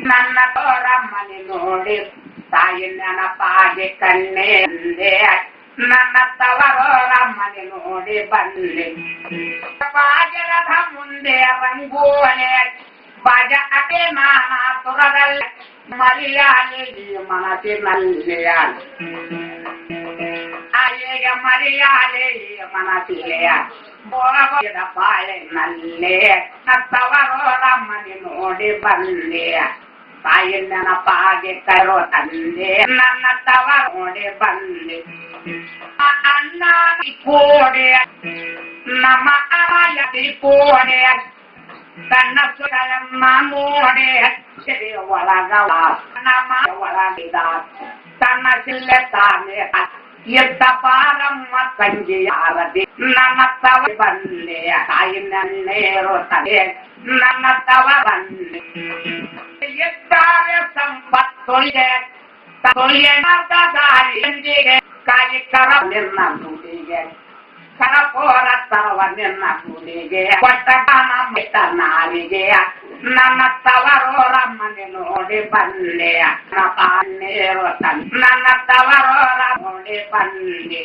ನನ್ನ ತೋರಮ್ಮನಿ ನೋಡಿ ತಾಯಿ ನೆನಪಾಗಿ ಕಣ್ಣೆ ಅಂದೆ ನನ್ನ ತವರೋರಮ್ಮನಿ ನೋಡಿ ಬಂದೆ ಬಾಗಿಲದ ಮುಂದೆ ರಂಗೋಲೆ ಬಜ ಅಟೆ ನಾನಾ ತುರದಲ್ಲಿ ಮರಿಯಾಲಿ ಮನಸ್ಸಿನಲ್ಲಿ ಆಯೇಗ ಮರಿಯಾಲಿ ಮನಸ್ಸಿಲೆಯ ಬೋಗಿದ ಬಾಳಿನಲ್ಲೇ ತವರೋರಮ್ಮನಿ ನೋಡಿ ಬಂದೆ ತಾಯಿ ನೆನಪಾಗಿ ಕರೋ ತಂದೆ ನನ್ನ ತವರ ನೋಡಿ ಬಂದೆ ಅಣ್ಣ ಕೋಡೆ ನಮ್ಮ ಅರಾಯತಿ ಕೋಡೆ ತನ್ನ ಸುರಮ್ಮ ಮೋಡೆ ಒಳಗ ನಮ್ಮ ಒಳಗಿದ ತನ್ನ ಸಿಲ್ಲೆ ತಾನೆ ಎದ್ದ ಬಾರಮ್ಮ ತಂಗಿ ಯಾರದಿ ನನ್ನ ತವ ಬಂದೆ ತಾಯಿ ನನ್ನೇರೋ ತಲೆ ನನ್ನ ತವ ಬಂದೆ ಎದ್ದಾರೆ ಸಂಪತ್ತೊಯ್ದೆ ತೊಯ್ಯನಾದ ದಾರಿಯಂದಿಗೆ ಕಾಯಿ ಕರ ನಿನ್ನ ನುಡಿಗೆ ಕರಪೋರ ತರವ ನಿನ್ನ ನುಡಿಗೆ ಕೊಟ್ಟನ ಮಿಟ್ಟ ನಾಲಿಗೆ ನನ್ನ ತವರೋರಮ್ಮನೆ ನೋಡಿ ಬಂದೆ ನನ್ನ ತವರೋರ ನೋಡಿ ಬಂದೆ